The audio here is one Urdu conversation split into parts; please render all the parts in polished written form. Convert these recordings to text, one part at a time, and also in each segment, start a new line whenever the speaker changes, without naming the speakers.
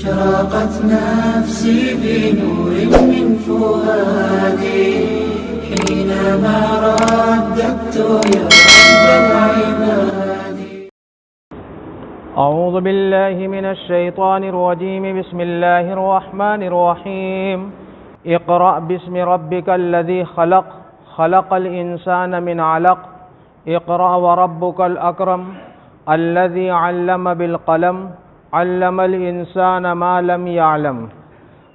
أشرقت نفسي بنور من فؤادي حينما رددت يا رب العباد.
أعوذ بالله من الشيطان الرجيم. بسم الله الرحمن الرحيم. اقرأ باسم ربك الذي خلق خلق الإنسان من علق اقرأ وربك الأكرم الذي علم بالقلم علم الإنسان ما لم يعلم.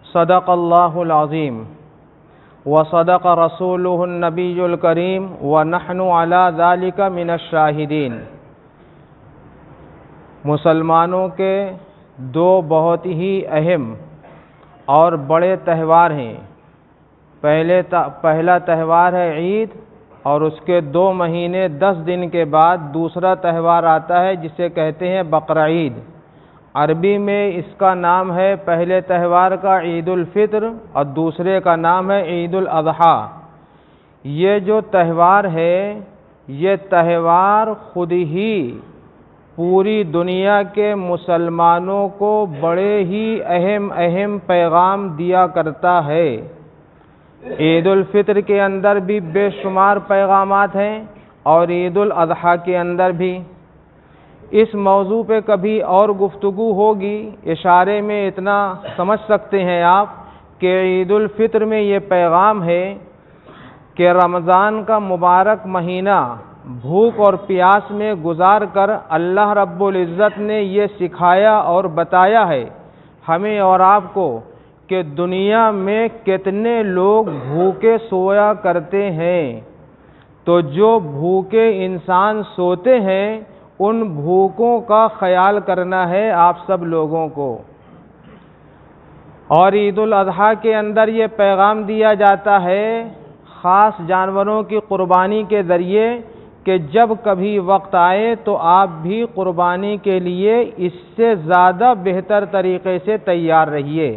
صدق الله العظيم وصدق رسوله النبي الكريم ونحن على ذلك من الشاہدین. مسلمانوں کے دو بہت ہی اہم اور بڑے تہوار ہیں. پہلا تہوار ہے عید اور اس کے 2 مہینے 10 دن کے بعد دوسرا تہوار آتا ہے جسے کہتے ہیں بقرعید. عربی میں اس کا نام ہے پہلے تہوار کا عید الفطر اور دوسرے کا نام ہے عید الاضحیٰ. یہ جو تہوار ہے یہ تہوار خود ہی پوری دنیا کے مسلمانوں کو بڑے ہی اہم پیغام دیا کرتا ہے. عید الفطر کے اندر بھی بے شمار پیغامات ہیں اور عید الاضحیٰ کے اندر بھی. اس موضوع پہ کبھی اور گفتگو ہوگی. اشارے میں اتنا سمجھ سکتے ہیں آپ کہ عید الفطر میں یہ پیغام ہے کہ رمضان کا مبارک مہینہ بھوک اور پیاس میں گزار کر اللہ رب العزت نے یہ سکھایا اور بتایا ہے ہمیں اور آپ کو کہ دنیا میں کتنے لوگ بھوکے سویا کرتے ہیں. تو جو بھوکے انسان سوتے ہیں ان بھوکوں کا خیال کرنا ہے آپ سب لوگوں کو. اور عید الاضحیٰ کے اندر یہ پیغام دیا جاتا ہے خاص جانوروں کی قربانی کے ذریعے کہ جب کبھی وقت آئے تو آپ بھی قربانی کے لیے اس سے زیادہ بہتر طریقے سے تیار رہیے.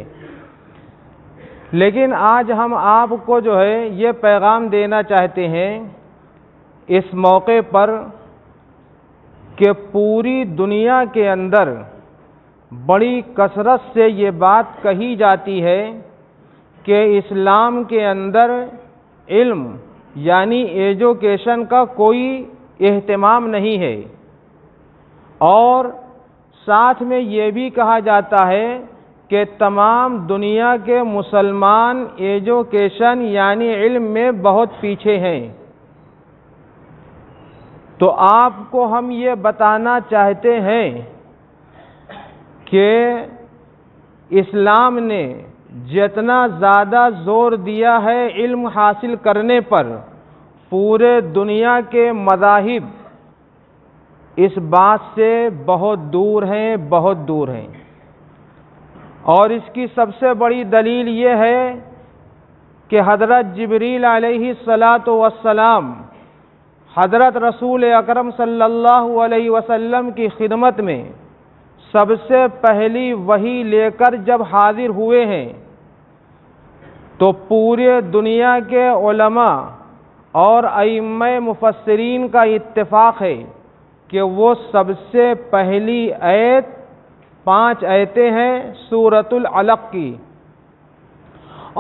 لیکن آج ہم آپ کو جو ہے یہ پیغام دینا چاہتے ہیں اس موقع پر کہ پوری دنیا کے اندر بڑی کثرت سے یہ بات کہی جاتی ہے کہ اسلام کے اندر علم یعنی ایجوکیشن کا کوئی اہتمام نہیں ہے. اور ساتھ میں یہ بھی کہا جاتا ہے کہ تمام دنیا کے مسلمان ایجوکیشن یعنی علم میں بہت پیچھے ہیں. تو آپ کو ہم یہ بتانا چاہتے ہیں کہ اسلام نے جتنا زیادہ زور دیا ہے علم حاصل کرنے پر پورے دنیا کے مذاہب اس بات سے بہت دور ہیں. اور اس کی سب سے بڑی دلیل یہ ہے کہ حضرت جبریل علیہ السلام حضرت رسول اکرم صلی اللہ علیہ وسلم کی خدمت میں سب سے پہلی وحی لے کر جب حاضر ہوئے ہیں تو پورے دنیا کے علماء اور ائمہ مفسرین کا اتفاق ہے کہ وہ سب سے پہلی آیت 5 آیتیں ہیں سورۃ العلق کی.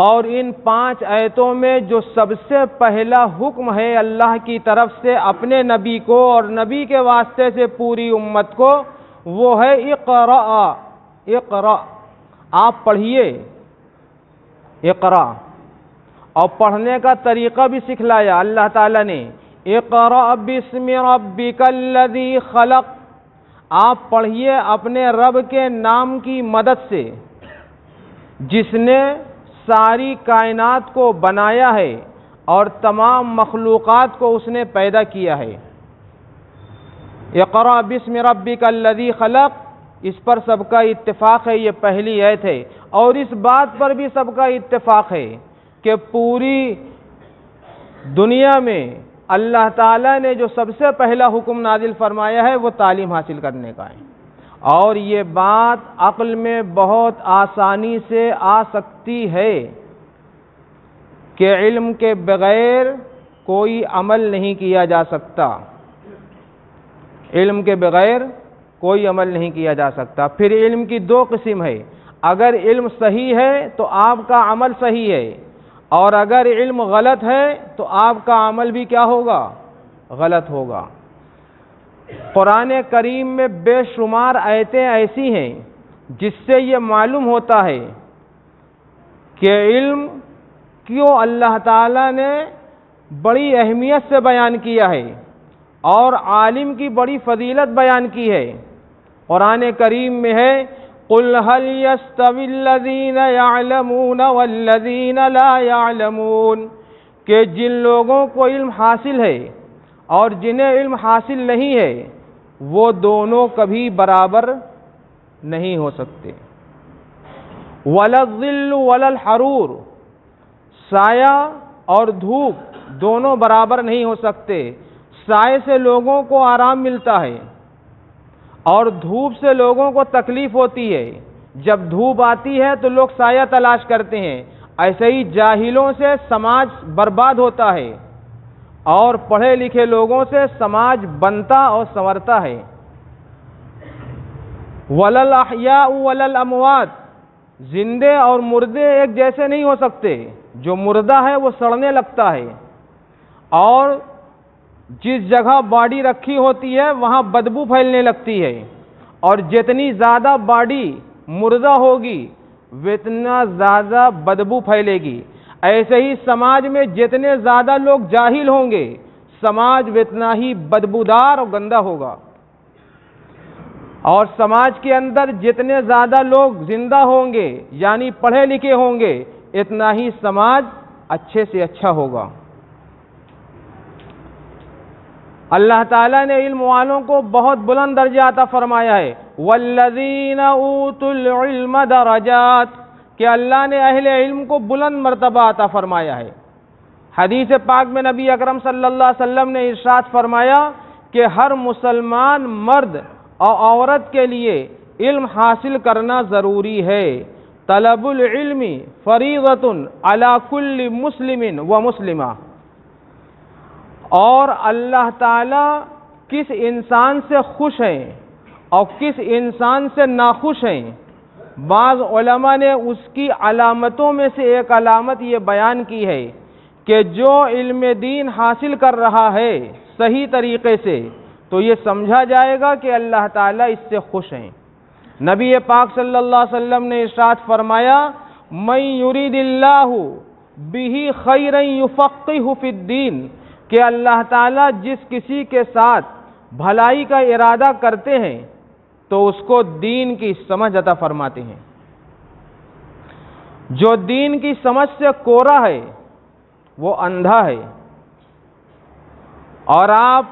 اور ان 5 آیتوں میں جو سب سے پہلا حکم ہے اللہ کی طرف سے اپنے نبی کو اور نبی کے واسطے سے پوری امت کو وہ ہے اقرأ آپ پڑھیے. اقرأ اور پڑھنے کا طریقہ بھی سکھلایا اللہ تعالیٰ نے. اقرأ باسم ربک الذی خلق آپ پڑھیے اپنے رب کے نام کی مدد سے جس نے ساری کائنات کو بنایا ہے اور تمام مخلوقات کو اس نے پیدا کیا ہے. اقرأ باسم ربک الذی خلق اس پر سب کا اتفاق ہے. یہ پہلی آیت ہے. اور اس بات پر بھی سب کا اتفاق ہے کہ پوری دنیا میں اللہ تعالیٰ نے جو سب سے پہلا حکم نازل فرمایا ہے وہ تعلیم حاصل کرنے کا ہے. اور یہ بات عقل میں بہت آسانی سے آ سکتی ہے کہ علم کے بغیر کوئی عمل نہیں کیا جا سکتا. علم کے بغیر کوئی عمل نہیں کیا جا سکتا. پھر علم کی 2 قسم ہے. اگر علم صحیح ہے تو آپ کا عمل صحیح ہے، اور اگر علم غلط ہے تو آپ کا عمل بھی کیا ہوگا؟ غلط ہوگا۔ قرآن کریم میں بے شمار آیتیں ایسی ہیں جس سے یہ معلوم ہوتا ہے کہ علم کیوں اللہ تعالیٰ نے بڑی اہمیت سے بیان کیا ہے اور عالم کی بڑی فضیلت بیان کی ہے۔ قرآن کریم میں ہے قُلْ هَلْ يَسْتَوِي الَّذِينَ يَعْلَمُونَ وَالَّذِينَ لَا يَعْلَمُونَ، کہ جن لوگوں کو علم حاصل ہے اور جنہیں علم حاصل نہیں ہے وہ دونوں کبھی برابر نہیں ہو سکتے۔ وَلَا الظِّلُّ وَلَا الْحَرُورُ، سایہ اور دھوپ دونوں برابر نہیں ہو سکتے۔ سائے سے لوگوں کو آرام ملتا ہے اور دھوپ سے لوگوں کو تکلیف ہوتی ہے۔ جب دھوپ آتی ہے تو لوگ سایہ تلاش کرتے ہیں، ایسے ہی جاہلوں سے سماج برباد ہوتا ہے اور پڑھے لکھے لوگوں سے سماج بنتا اور سنورتا ہے۔ وَلَا الْأَحْيَاءُ وَلَا الْأَمْوَاتُ، زندے اور مردے ایک جیسے نہیں ہو سکتے۔ جو مردہ ہے وہ سڑنے لگتا ہے، اور جس جگہ باڈی رکھی ہوتی ہے وہاں بدبو پھیلنے لگتی ہے، اور جتنی زیادہ باڈی مردہ ہوگی اتنا زیادہ بدبو پھیلے گی۔ ایسے ہی سماج میں جتنے زیادہ لوگ جاہل ہوں گے سماج اتنا ہی بدبودار اور گندا ہوگا، اور سماج کے اندر جتنے زیادہ لوگ زندہ ہوں گے یعنی پڑھے لکھے ہوں گے اتنا ہی سماج اچھے سے اچھا ہوگا۔ اللہ تعالیٰ نے علم والوں کو بہت بلند درجہ عطا فرمایا ہے۔ والذین اوتوا العلم درجات، کہ اللہ نے اہل علم کو بلند مرتبہ عطا فرمایا ہے۔ حدیث پاک میں نبی اکرم صلی اللہ علیہ وسلم نے ارشاد فرمایا کہ ہر مسلمان مرد اور عورت کے لیے علم حاصل کرنا ضروری ہے۔ طلب العلم فریضۃ علی کل مسلم و مسلمہ، اور اللہ تعالیٰ کس انسان سے خوش ہیں اور کس انسان سے ناخوش ہیں، بعض علماء نے اس کی علامتوں میں سے ایک علامت یہ بیان کی ہے کہ جو علم دین حاصل کر رہا ہے صحیح طریقے سے تو یہ سمجھا جائے گا کہ اللہ تعالیٰ اس سے خوش ہیں۔ نبی پاک صلی اللہ علیہ وسلم نے ارشاد فرمایا من یرید اللہ بہ خیرا یفقہہ فی الدین، کہ اللہ تعالیٰ جس کسی کے ساتھ بھلائی کا ارادہ کرتے ہیں تو اس کو دین کی سمجھ عطا فرماتے ہیں۔ جو دین کی سمجھ سے کورا ہے وہ اندھا ہے، اور آپ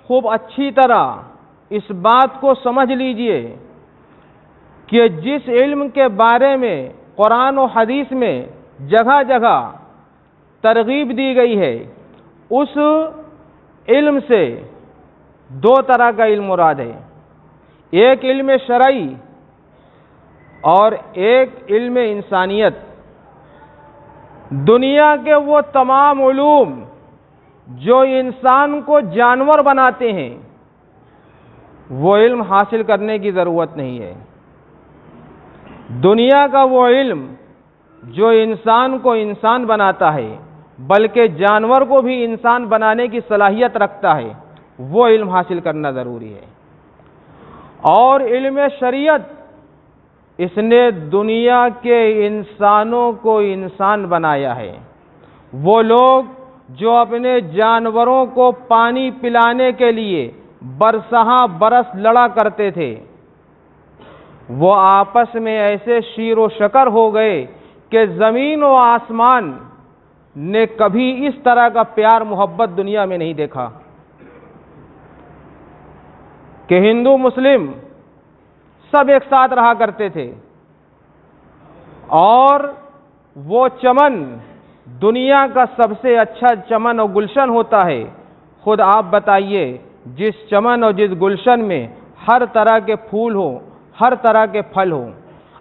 خوب اچھی طرح اس بات کو سمجھ لیجئے کہ جس علم کے بارے میں قرآن و حدیث میں جگہ جگہ ترغیب دی گئی ہے اس علم سے دو طرح کا علم مراد ہے، ایک علم شرعی اور ایک علم انسانیت۔ دنیا کے وہ تمام علوم جو انسان کو جانور بناتے ہیں وہ علم حاصل کرنے کی ضرورت نہیں ہے۔ دنیا کا وہ علم جو انسان کو انسان بناتا ہے بلکہ جانور کو بھی انسان بنانے کی صلاحیت رکھتا ہے وہ علم حاصل کرنا ضروری ہے۔ اور علم شریعت، اس نے دنیا کے انسانوں کو انسان بنایا ہے۔ وہ لوگ جو اپنے جانوروں کو پانی پلانے کے لیے برسہاں برس لڑا کرتے تھے وہ آپس میں ایسے شیر و شکر ہو گئے کہ زمین و آسمان نے کبھی اس طرح کا پیار محبت دنیا میں نہیں دیکھا کہ ہندو مسلم سب ایک ساتھ رہا کرتے تھے، اور وہ چمن دنیا کا سب سے اچھا چمن اور گلشن ہوتا ہے۔ خود آپ بتائیے جس چمن اور جس گلشن میں ہر طرح کے پھول ہوں، ہر طرح کے پھل ہوں،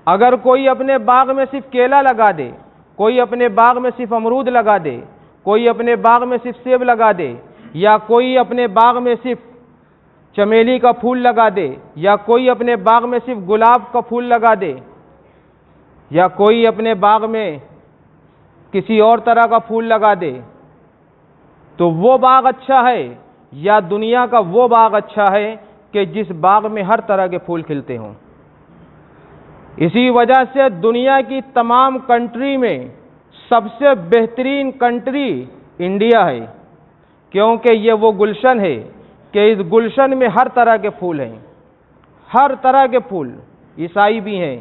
اگر کوئی اپنے باغ میں صرف کیلا لگا دے، کوئی اپنے باغ میں صرف امرود لگا دے، کوئی اپنے باغ میں صرف سیب لگا دے، یا کوئی اپنے باغ میں صرف چمیلی کا پھول لگا دے، یا کوئی اپنے باغ میں صرف گلاب کا پھول لگا دے، یا کوئی اپنے باغ میں کسی اور طرح کا پھول لگا دے تو وہ باغ اچھا ہے یا دنیا کا وہ باغ اچھا ہے کہ جس باغ میں ہر طرح کے پھول کھلتے ہوں؟ اسی وجہ سے دنیا کی تمام کنٹری میں سب سے بہترین کنٹری انڈیا ہے، کیونکہ یہ وہ گلشن ہے کہ اس گلشن میں ہر طرح کے پھول ہیں، ہر طرح کے پھول، عیسائی بھی ہیں،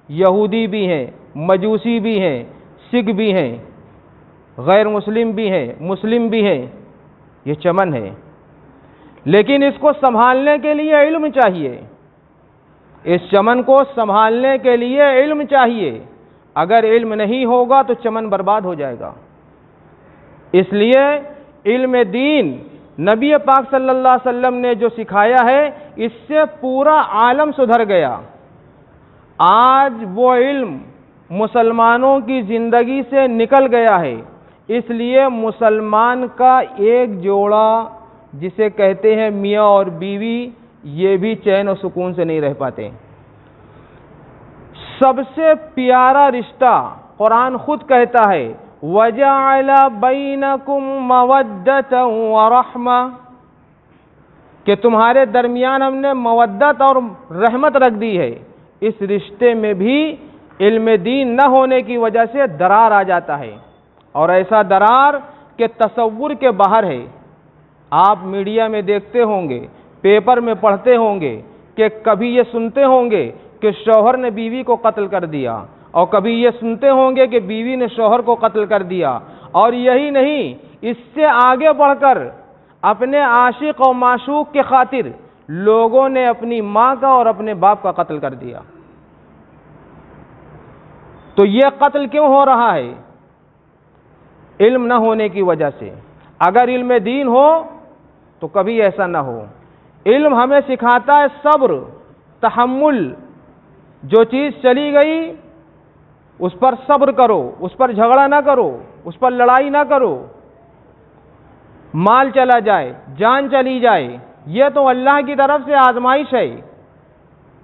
یہودی بھی ہیں، مجوسی بھی ہیں، سکھ بھی ہیں، غیر مسلم بھی ہیں، مسلم بھی ہیں، یہ چمن ہے۔ لیکن اس کو سنبھالنے کے لیے علم چاہیے، اس چمن کو سنبھالنے کے لیے علم چاہیے۔ اگر علم نہیں ہوگا تو چمن برباد ہو جائے گا۔ اس لیے علم دین نبی پاک صلی اللہ علیہ وسلم نے جو سکھایا ہے اس سے پورا عالم سدھر گیا۔ آج وہ علم مسلمانوں کی زندگی سے نکل گیا ہے، اس لیے مسلمان کا ایک جوڑا جسے کہتے ہیں میاں اور بیوی، یہ بھی چین و سکون سے نہیں رہ پاتے۔ سب سے پیارا رشتہ قرآن خود کہتا ہے وَجَعَلَ بَيْنَكُمْ مَوَدَّةً وَرَحْمَةً، کہ تمہارے درمیان ہم نے مودت اور رحمت رکھ دی ہے۔ اس رشتے میں بھی علم دین نہ ہونے کی وجہ سے درار آ جاتا ہے، اور ایسا درار کہ تصور کے باہر ہے۔ آپ میڈیا میں دیکھتے ہوں گے، پیپر میں پڑھتے ہوں گے کہ کبھی یہ سنتے ہوں گے کہ شوہر نے بیوی کو قتل کر دیا، اور کبھی یہ سنتے ہوں گے کہ بیوی نے شوہر کو قتل کر دیا، اور یہی نہیں، اس سے آگے بڑھ کر اپنے عاشق اور معشوق کے خاطر لوگوں نے اپنی ماں کا اور اپنے باپ کا قتل کر دیا۔ تو یہ قتل کیوں ہو رہا ہے؟ علم نہ ہونے کی وجہ سے۔ اگر علم دین ہو تو کبھی ایسا نہ ہو۔ علم ہمیں سکھاتا ہے صبر، تحمل، جو چیز چلی گئی اس پر صبر کرو، اس پر جھگڑا نہ کرو، اس پر لڑائی نہ کرو۔ مال چلا جائے، جان چلی جائے، یہ تو اللہ کی طرف سے آزمائش ہے۔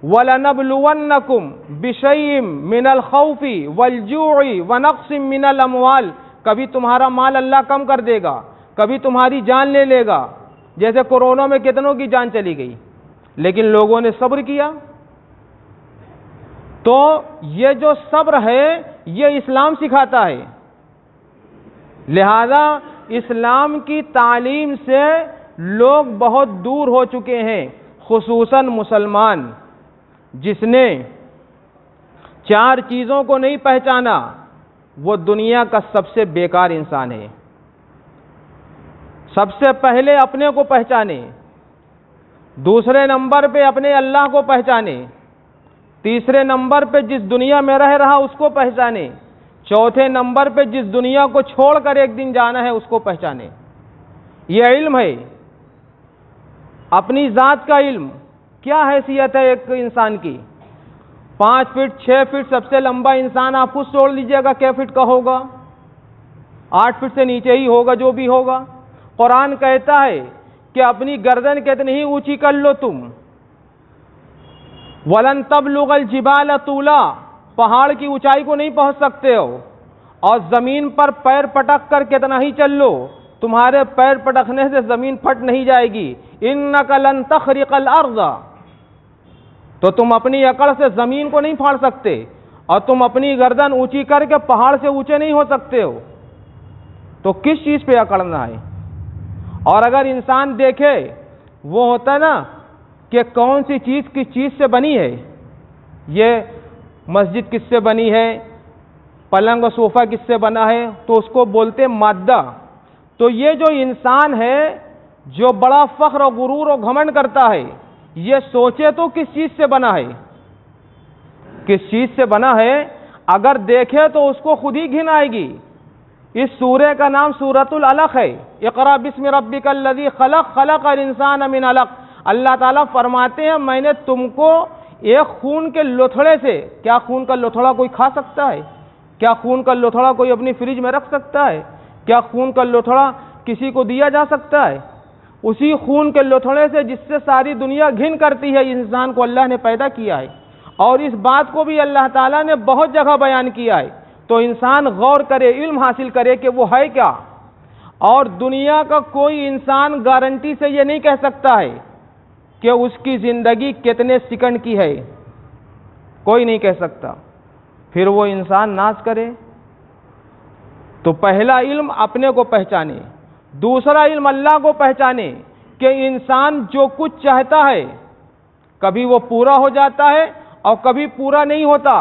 وَلَنَبْلُوَنَّكُمْ بِشَيْءٍ مِّنَ الْخَوْفِ وَالْجُوعِ وَنَقْصٍ مِّنَ الْأَمْوَالِ، کبھی تمہارا مال اللہ کم کر دے گا، کبھی تمہاری جان لے لے گا۔ جیسے کورونا میں کتنوں کی جان چلی گئی، لیکن لوگوں نے صبر کیا۔ تو یہ جو صبر ہے یہ اسلام سکھاتا ہے۔ لہذا اسلام کی تعلیم سے لوگ بہت دور ہو چکے ہیں، خصوصاً مسلمان۔ جس نے چار چیزوں کو نہیں پہچانا وہ دنیا کا سب سے بیکار انسان ہے۔ سب سے پہلے اپنے کو پہچانے، دوسرے نمبر پہ اپنے اللہ کو پہچانے، تیسرے نمبر پہ جس دنیا میں رہ رہا اس کو پہچانے، چوتھے نمبر پہ جس دنیا کو چھوڑ کر ایک دن جانا ہے اس کو پہچانے۔ یہ علم ہے، اپنی ذات کا علم۔ کیا حیثیت ہے ایک انسان کی؟ 5 فٹ 6 فٹ سب سے لمبا انسان آپ خود چھوڑ لیجئے گا کیا فٹ کا ہوگا؟ 8 فٹ سے نیچے ہی ہوگا جو بھی ہوگا۔ قرآن کہتا ہے کہ اپنی گردن کتنی ہی اونچی کر لو تم، وَلَن تَبْلُغَ الْجِبَالَ طُولًا، پہاڑ کی اونچائی کو نہیں پہنچ سکتے ہو، اور زمین پر پیر پٹک کر کتنا ہی چل لو تمہارے پیر پٹکنے سے زمین پھٹ نہیں جائے گی۔ إِنَّكَ لَن تَخْرِقَ الْأَرْضَ، تو تم اپنی عقل سے زمین کو نہیں پھاڑ سکتے، اور تم اپنی گردن اونچی کر کے پہاڑ سے اونچے نہیں ہو سکتے ہو، تو کس چیز پہ اکڑنا ہے؟ اور اگر انسان دیکھے وہ ہوتا ہے نا کہ کون سی چیز کس چیز سے بنی ہے، یہ مسجد کس سے بنی ہے، پلنگ و صوفہ کس سے بنا ہے، تو اس کو بولتے مادہ۔ تو یہ جو انسان ہے جو بڑا فخر و غرور و گھمنڈ کرتا ہے، یہ سوچے تو کس چیز سے بنا ہے، کس چیز سے بنا ہے، اگر دیکھے تو اس کو خود ہی گھن آئے گی۔ اس سورہ کا نام سورۃ العلق ہے۔ اقرأ بسم ربک الذی خلق، خلق الانسان من علق۔ اللہ تعالیٰ فرماتے ہیں میں نے تم کو ایک خون کے لوتھڑے سے، کیا خون کا لوتھڑا کوئی کھا سکتا ہے؟ کیا خون کا لوتھڑا کوئی اپنی فریج میں رکھ سکتا ہے؟ کیا خون کا لوتھڑا کسی کو دیا جا سکتا ہے؟ اسی خون کے لوتھڑے سے جس سے ساری دنیا گھن کرتی ہے انسان کو اللہ نے پیدا کیا ہے، اور اس بات کو بھی اللہ تعالیٰ نے بہت جگہ بیان کیا ہے. تو انسان غور کرے، علم حاصل کرے کہ وہ ہے کیا. اور دنیا کا کوئی انسان گارنٹی سے یہ نہیں کہہ سکتا ہے کہ اس کی زندگی کتنے سیکنڈ کی ہے، کوئی نہیں کہہ سکتا. پھر وہ انسان ناز کرے. تو پہلا علم اپنے کو پہچانے، دوسرا علم اللہ کو پہچانے کہ انسان جو کچھ چاہتا ہے کبھی وہ پورا ہو جاتا ہے اور کبھی پورا نہیں ہوتا.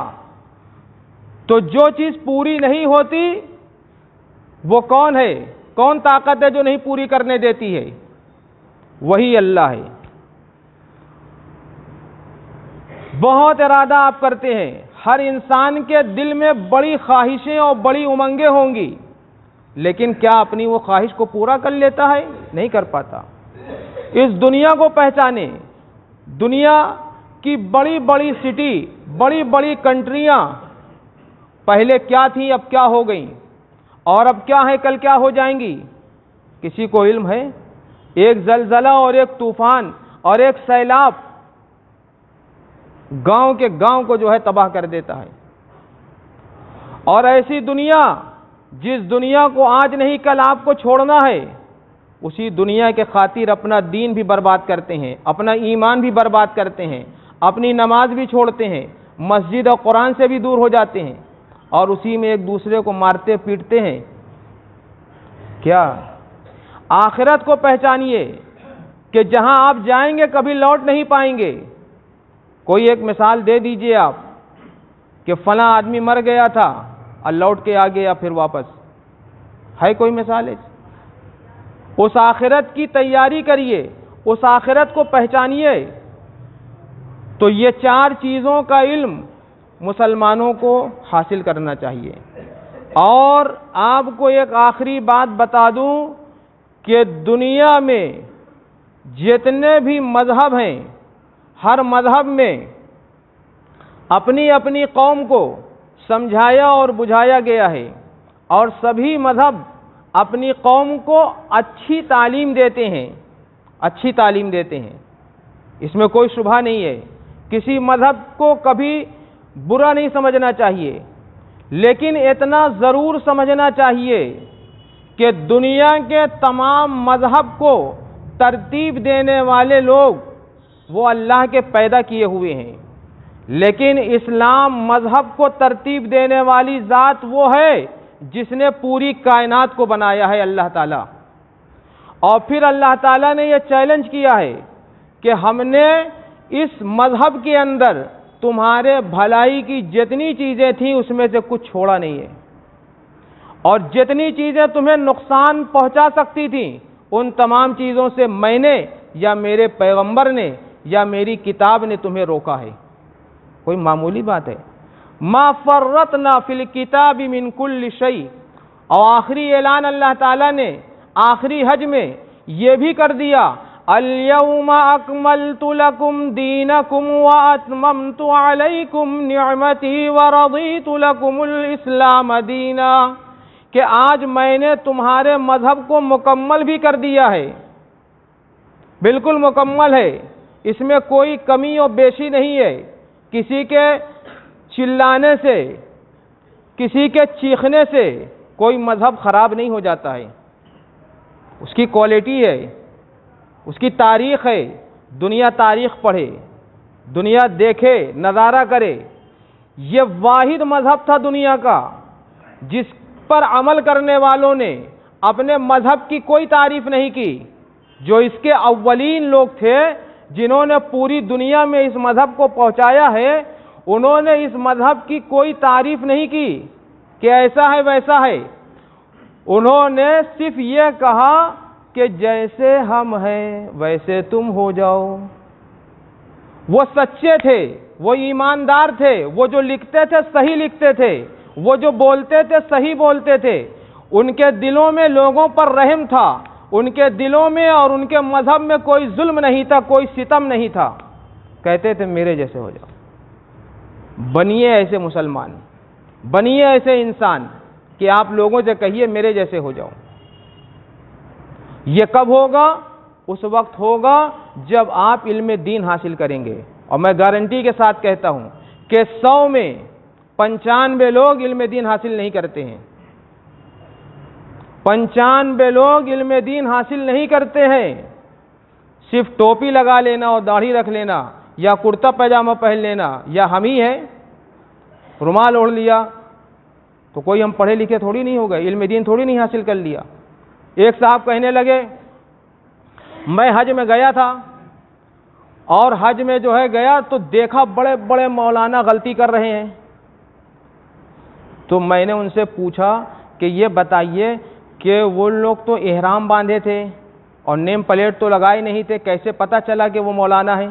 تو جو چیز پوری نہیں ہوتی وہ کون ہے؟ کون طاقت ہے جو نہیں پوری کرنے دیتی ہے؟ وہی اللہ ہے. بہت ارادہ آپ کرتے ہیں، ہر انسان کے دل میں بڑی خواہشیں اور بڑی امنگیں ہوں گی، لیکن کیا اپنی وہ خواہش کو پورا کر لیتا ہے؟ نہیں کر پاتا. اس دنیا کو پہچانے. دنیا کی بڑی بڑی سٹی، بڑی بڑی کنٹریاں پہلے کیا تھیں، اب کیا ہو گئیں، اور اب کیا ہے، کل کیا ہو جائیں گی؟ کسی کو علم ہے؟ ایک زلزلہ اور ایک طوفان اور ایک سیلاب گاؤں کے گاؤں کو جو ہے تباہ کر دیتا ہے. اور ایسی دنیا، جس دنیا کو آج نہیں کل آپ کو چھوڑنا ہے، اسی دنیا کے خاطر اپنا دین بھی برباد کرتے ہیں، اپنا ایمان بھی برباد کرتے ہیں، اپنی نماز بھی چھوڑتے ہیں، مسجد اور قرآن سے بھی دور ہو جاتے ہیں، اور اسی میں ایک دوسرے کو مارتے پیٹتے ہیں. کیا آخرت کو پہچانیے کہ جہاں آپ جائیں گے کبھی لوٹ نہیں پائیں گے. کوئی ایک مثال دے دیجئے آپ کہ فلاں آدمی مر گیا تھا اور لوٹ کے آ گیا پھر واپس. ہے کوئی مثال؟ اس آخرت کی تیاری کریے، اس آخرت کو پہچانیے. تو یہ چار چیزوں کا علم مسلمانوں کو حاصل کرنا چاہیے. اور آپ کو ایک آخری بات بتا دوں کہ دنیا میں جتنے بھی مذہب ہیں، ہر مذہب میں اپنی اپنی قوم کو سمجھایا اور بجھایا گیا ہے، اور سبھی مذہب اپنی قوم کو اچھی تعلیم دیتے ہیں، اچھی تعلیم دیتے ہیں. اس میں کوئی شبہ نہیں ہے. کسی مذہب کو کبھی برا نہیں سمجھنا چاہیے، لیکن اتنا ضرور سمجھنا چاہیے کہ دنیا کے تمام مذہب کو ترتیب دینے والے لوگ وہ اللہ کے پیدا کیے ہوئے ہیں، لیکن اسلام مذہب کو ترتیب دینے والی ذات وہ ہے جس نے پوری کائنات کو بنایا ہے، اللہ تعالیٰ. اور پھر اللہ تعالیٰ نے یہ چیلنج کیا ہے کہ ہم نے اس مذہب کے اندر تمہارے بھلائی کی جتنی چیزیں تھیں اس میں سے کچھ چھوڑا نہیں ہے، اور جتنی چیزیں تمہیں نقصان پہنچا سکتی تھیں ان تمام چیزوں سے میں نے یا میرے پیغمبر نے یا میری کتاب نے تمہیں روکا ہے. کوئی معمولی بات ہے؟ ما فرطنا فی الکتاب من کل شیء. اور آخری اعلان اللہ تعالیٰ نے آخری حج میں یہ بھی کر دیا، الیوم اکملت لکم دینکم واتممت علیکم نعمتی ورضیت لکم الاسلام دینا، کہ آج میں نے تمہارے مذہب کو مکمل بھی کر دیا ہے، بالکل مکمل ہے، اس میں کوئی کمی اور بیشی نہیں ہے. کسی کے چلانے سے، کسی کے چیخنے سے کوئی مذہب خراب نہیں ہو جاتا ہے. اس کی کوالٹی ہے، اس کی تاریخ ہے. دنیا تاریخ پڑھے، دنیا دیکھے، نظارہ کرے. یہ واحد مذہب تھا دنیا کا جس پر عمل کرنے والوں نے اپنے مذہب کی کوئی تعریف نہیں کی. جو اس کے اولین لوگ تھے جنہوں نے پوری دنیا میں اس مذہب کو پہنچایا ہے، انہوں نے اس مذہب کی کوئی تعریف نہیں کی کہ ایسا ہے ویسا ہے. انہوں نے صرف یہ کہا کہ جیسے ہم ہیں ویسے تم ہو جاؤ. وہ سچے تھے، وہ ایماندار تھے، وہ جو لکھتے تھے صحیح لکھتے تھے، وہ جو بولتے تھے صحیح بولتے تھے. ان کے دلوں میں لوگوں پر رحم تھا، ان کے دلوں میں اور ان کے مذہب میں کوئی ظلم نہیں تھا، کوئی ستم نہیں تھا. کہتے تھے میرے جیسے ہو جاؤ. بنیے ایسے مسلمان، بنیے ایسے انسان کہ آپ لوگوں سے کہیے میرے جیسے ہو جاؤ. یہ کب ہوگا؟ اس وقت ہوگا جب آپ علم دین حاصل کریں گے. اور میں گارنٹی کے ساتھ کہتا ہوں کہ 100 میں 95 لوگ علم دین حاصل نہیں کرتے ہیں. 95 لوگ علم دین حاصل نہیں کرتے ہیں. صرف ٹوپی لگا لینا اور داڑھی رکھ لینا یا کرتا پیجامہ پہن لینا یا ہم ہی ہے رومال اوڑھ لیا تو کوئی ہم پڑھے لکھے تھوڑی نہیں ہو گئے, علم دین تھوڑی نہیں حاصل کر لیا. ایک صاحب کہنے لگے میں حج میں گیا تھا اور حج میں جو ہے گیا تو دیکھا بڑے بڑے مولانا غلطی کر رہے ہیں. تو میں نے ان سے پوچھا کہ یہ بتائیے کہ وہ لوگ تو احرام باندھے تھے اور نیم پلیٹ تو لگائے نہیں تھے, کیسے پتا چلا کہ وہ مولانا ہیں؟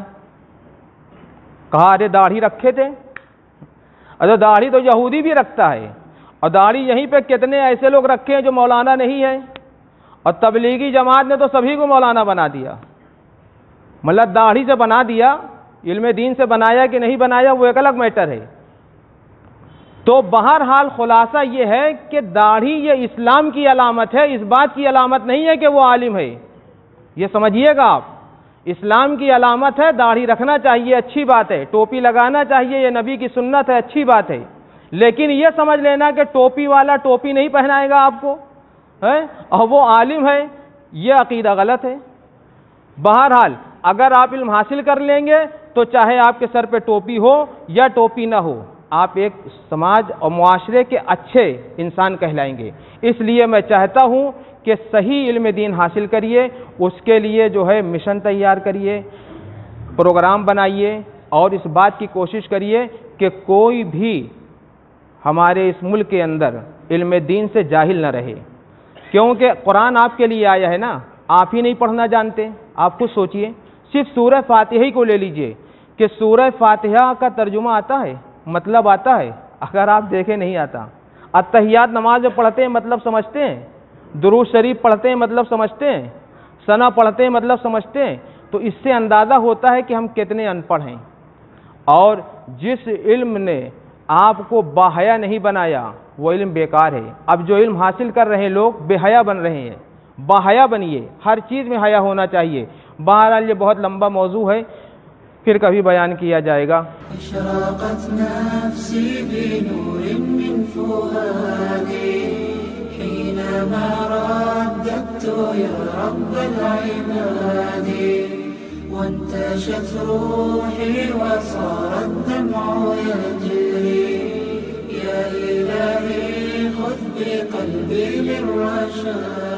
کہا ارے داڑھی رکھے تھے. ارے داڑھی تو یہودی بھی رکھتا ہے, اور داڑھی یہیں پہ کتنے ایسے لوگ رکھے ہیں جو مولانا نہیں ہیں, اور تبلیغی جماعت نے تو سبھی کو مولانا بنا دیا. مطلب داڑھی سے بنا دیا, علم دین سے بنایا کہ نہیں بنایا وہ ایک الگ میٹر ہے. تو بہرحال خلاصہ یہ ہے کہ داڑھی یہ اسلام کی علامت ہے, اس بات کی علامت نہیں ہے کہ وہ عالم ہے. یہ سمجھیے گا آپ, اسلام کی علامت ہے, داڑھی رکھنا چاہیے اچھی بات ہے, ٹوپی لگانا چاہیے یہ نبی کی سنت ہے اچھی بات ہے, لیکن یہ سمجھ لینا کہ ٹوپی والا ٹوپی نہیں پہنائے گا آپ کو اور وہ عالم ہے, یہ عقیدہ غلط ہے. بہرحال اگر آپ علم حاصل کر لیں گے تو چاہے آپ کے سر پہ ٹوپی ہو یا ٹوپی نہ ہو, آپ ایک سماج اور معاشرے کے اچھے انسان کہلائیں گے. اس لیے میں چاہتا ہوں کہ صحیح علم دین حاصل کریے, اس کے لیے جو ہے مشن تیار کریے, پروگرام بنائیے اور اس بات کی کوشش کریے کہ کوئی بھی ہمارے اس ملک کے اندر علم دین سے جاہل نہ رہے. کیونکہ قرآن آپ کے لیے آیا ہے نا, آپ ہی نہیں پڑھنا جانتے. آپ خود سوچئے, صرف سورہ فاتحہ ہی کو لے لیجئے کہ سورہ فاتحہ کا ترجمہ آتا ہے, مطلب آتا ہے؟ اگر آپ دیکھیں نہیں آتا. اتحیات نماز میں پڑھتے ہیں مطلب سمجھتے ہیں, درود شریف پڑھتے ہیں مطلب سمجھتے ہیں, ثنا پڑھتے ہیں مطلب سمجھتے ہیں. تو اس سے اندازہ ہوتا ہے کہ ہم کتنے ان پڑھ ہیں. اور جس علم نے آپ کو باحیا نہیں بنایا وہ علم بیکار ہے. اب جو علم حاصل کر رہے ہیں لوگ بے حیا بن رہے ہیں. باحیا بنیے, ہر چیز میں حیا ہونا چاہیے. بہرحال یہ بہت لمبا موضوع ہے, پھر کبھی بیان کیا جائے گا.
اشرقت نفسی بنور من فؤادی حينما رددت يا رب العباد وانتشت روحي وصار الدمع يجري يا إلهي خذ بقلبي للرشاد.